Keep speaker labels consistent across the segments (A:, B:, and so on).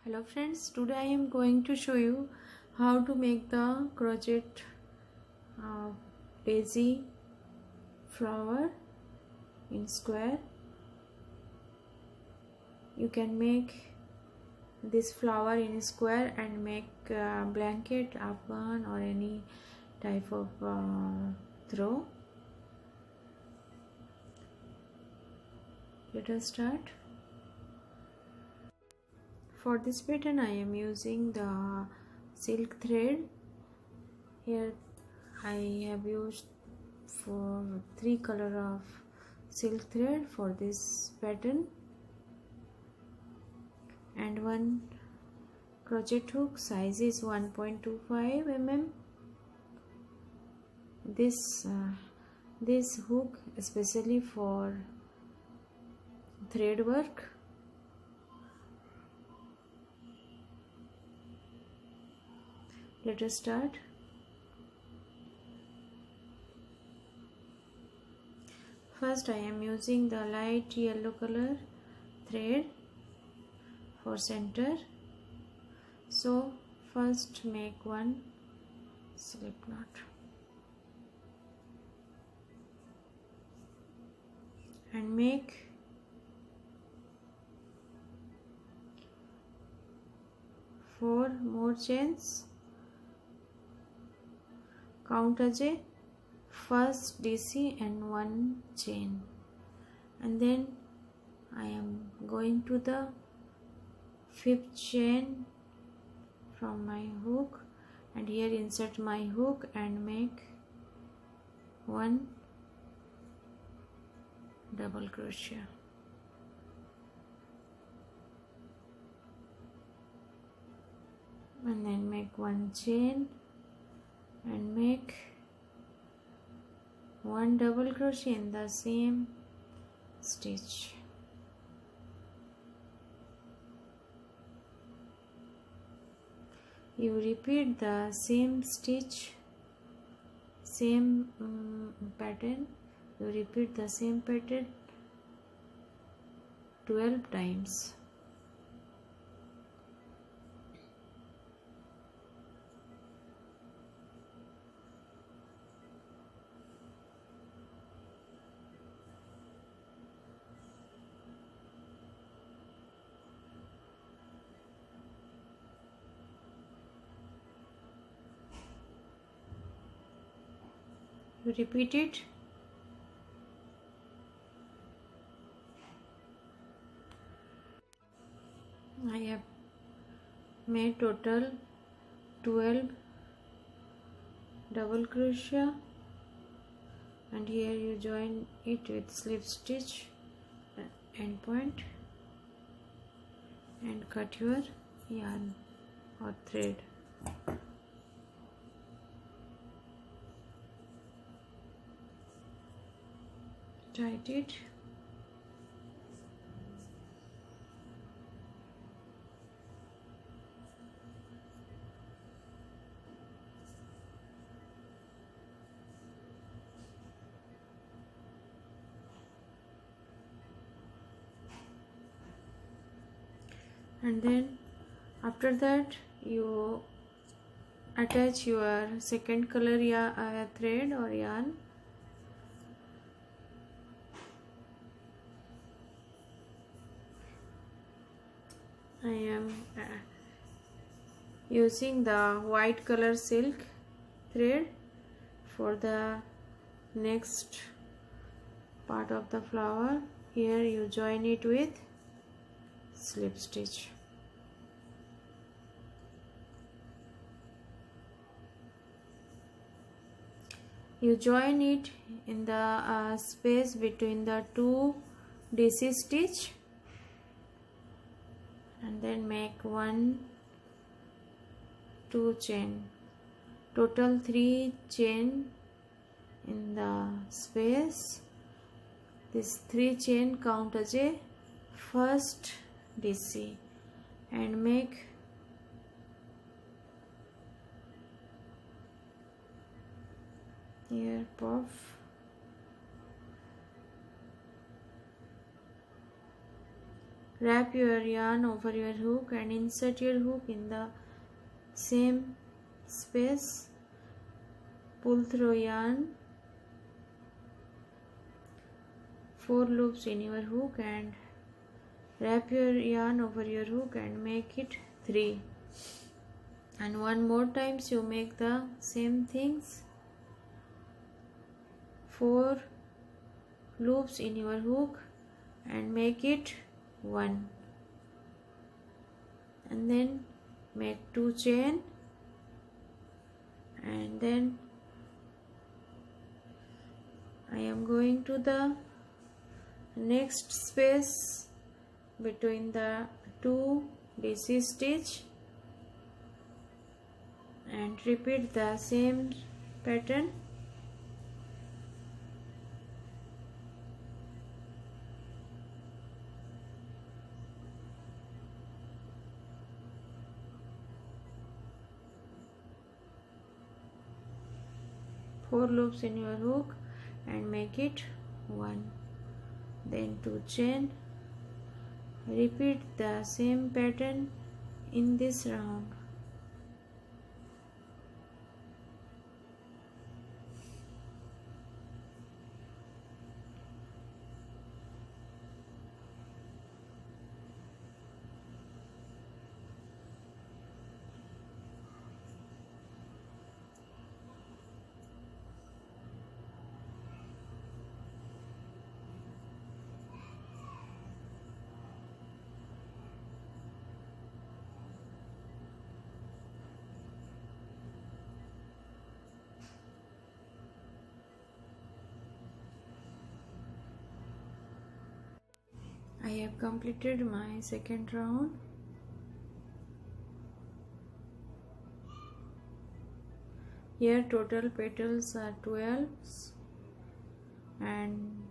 A: Hello friends, today I am going to show you how to make the crochet daisy flower in square. You can make this flower in square and make a blanket, afghan or any type of throw. Let us start. For this pattern I am using the silk thread. Here I have used for 3 color of silk thread for this pattern, and one crochet hook, size is 1.25 mm. This hook especially for thread work. Let us start. First I am using the light yellow color thread for center. So first make one slip knot and make 4 more chains. Count as a first DC and 1 chain, and then I am going to the 5th chain from my hook, and here insert my hook and make 1 double crochet. And then make 1 chain and make 1 double crochet in the same stitch. You repeat the same stitch, same pattern. You repeat the same pattern 12 times. You repeat it. I have made total 12 double crochet, and here you join it with slip stitch end point and cut your yarn or thread. Tight it. And then after that you attach your second color thread or yarn. I am using the white color silk thread for the next part of the flower. Here you join it with slip stitch. You join it in the space between the 2 DC stitch, and then make 1 2 chain, total 3 chain in the space. This 3 chain count as a first DC and make here puff, wrap your yarn over your hook and insert your hook in the same space. Pull through yarn 4 loops in your hook and wrap your yarn over your hook and make it 3, and one more times you make the same things. 4 loops in your hook and make it 1, and then make 2 chain, and then I am going to the next space between the 2 DC stitch and repeat the same pattern. Four loops in your hook and make it 1, then 2 chain. Repeat the same pattern in this round. I have completed my second round. Here total petals are 12, and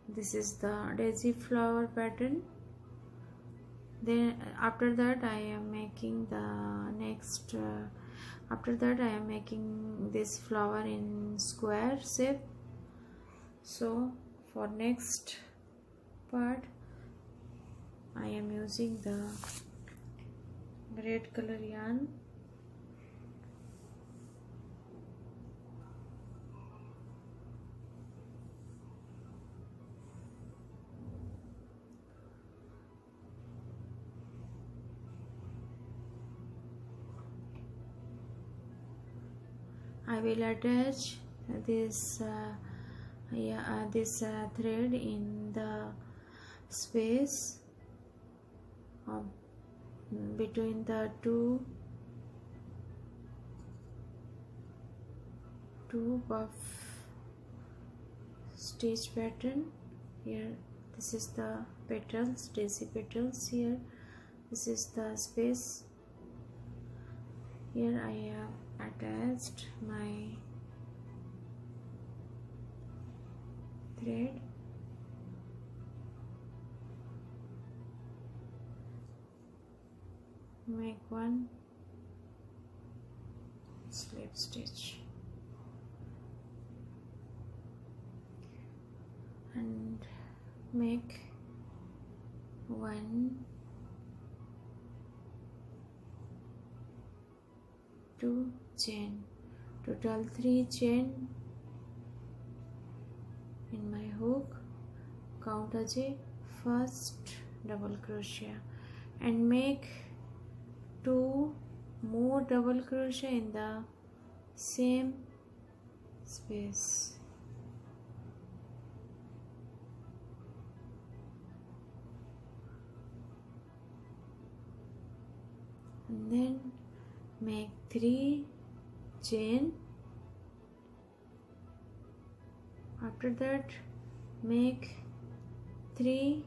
A: this is the daisy flower pattern. Then after that I am making the next after that I am making this flower in square shape. So for next part I am using the red color yarn. I will attach this thread in the space of between the two puff stitch pattern. Here this is the petals, daisy petals. Here this is the space. Here I have attached my thread. Make one slip stitch and make 1, 2 chain, total 3 chain in my hook. Count as a first double crochet and make 2 more double crochet in the same space. And then make 3 chain. After that make 3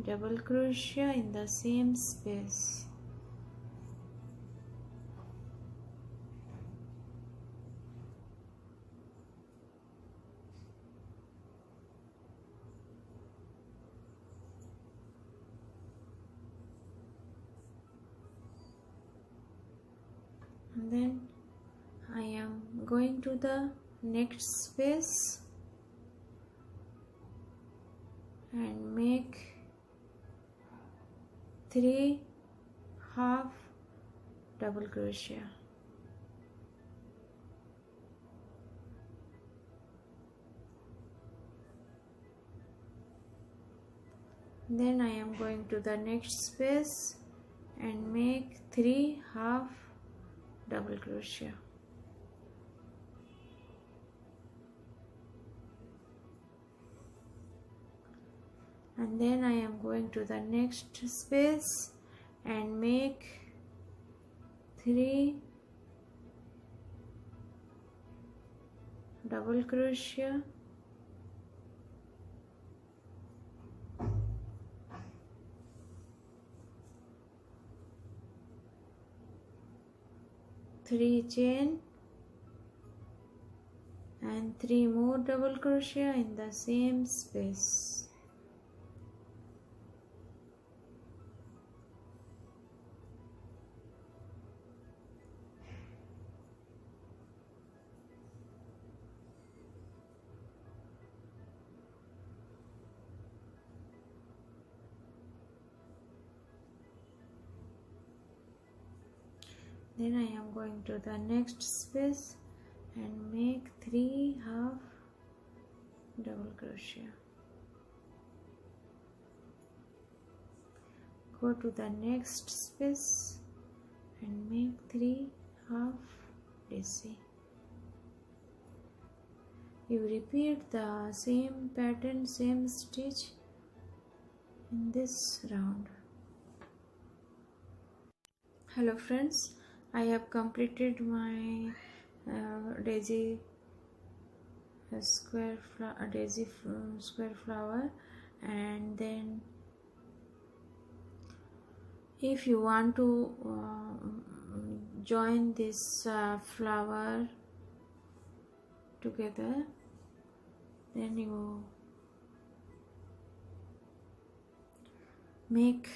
A: double crochet in the same space. And then I am going to the next space and make 3 half double crochet. Then I am going to the next space and make 3 half double crochet. And then I am going to the next space and make 3 double crochet, three chain and 3 more double crochet in the same space. Then I am going to the next space and make 3 half double crochet. Go to the next space and make 3 half DC. You repeat the same pattern, same stitch in this round. Hello friends, I have completed my daisy square flower, and then if you want to join this flower together, then you make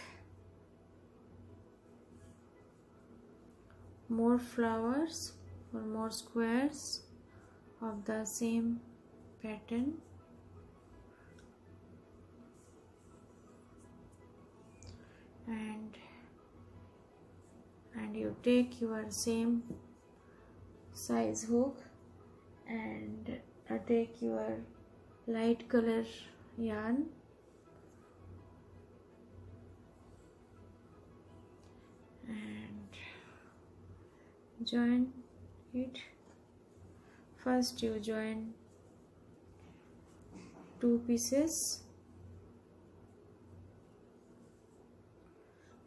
A: more flowers or more squares of the same pattern, and you take your same size hook and take your light color yarn and join it. First you join 2 pieces.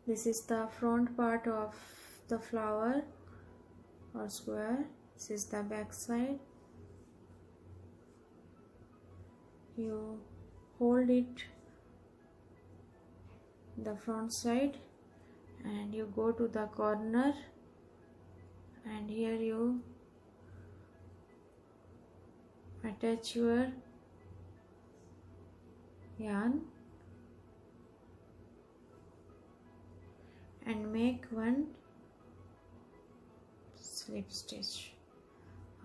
A: This is the front part of the flower or square. This is the back side. You hold it the front side and you go to the corner, and here you attach your yarn and make 1 slip stitch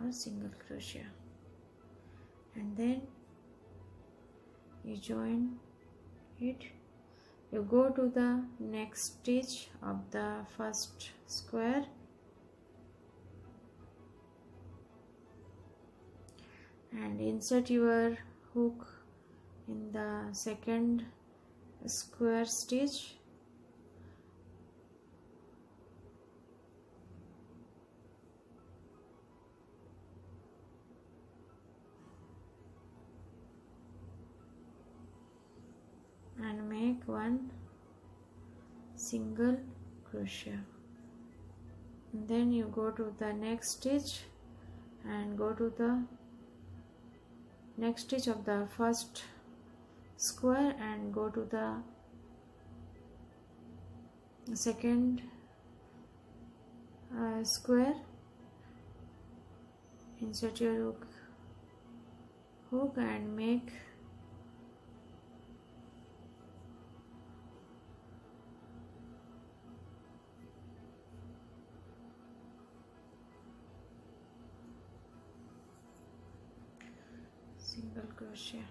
A: or single crochet, and then you join it. You go to the next stitch of the first square and insert your hook in the second square stitch, and make 1 single crochet. And then you go to the next stitch and go to the next stitch of the first square and go to the second square, insert your hook and make single crochet.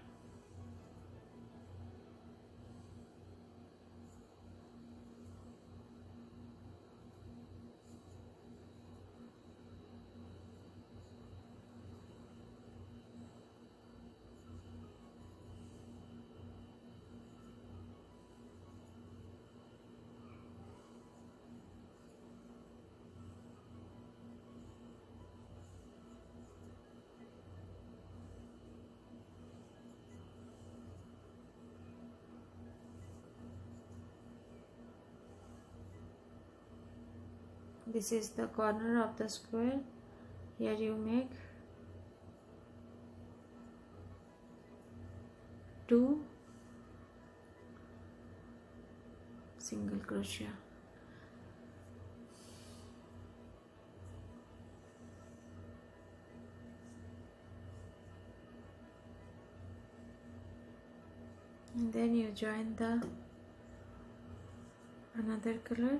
A: this is the corner of the square. Here you make 2 single crochet. And then you join the another color.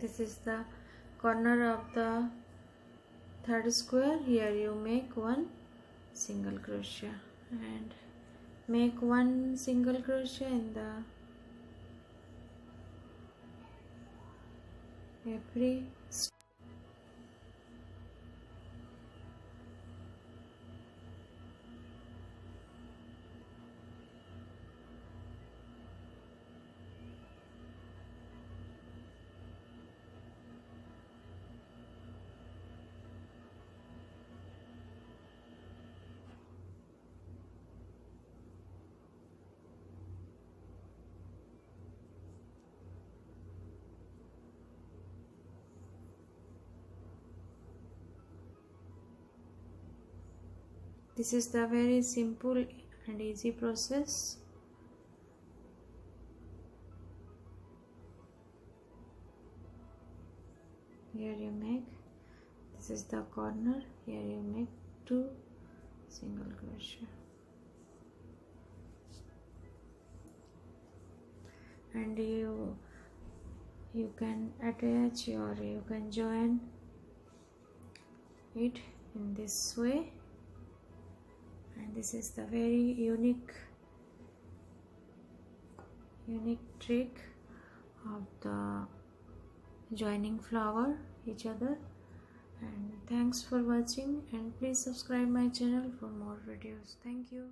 A: This is the corner of the third square. Here you make 1 single crochet and make 1 single crochet in the every step. This is the very simple and easy process. Here you make, this is the corner, here you make 2 single crochet and you can attach or you can join it in this way. And this is the very unique trick of the joining flower each other. And thanks for watching, and please subscribe my channel for more videos. Thank you.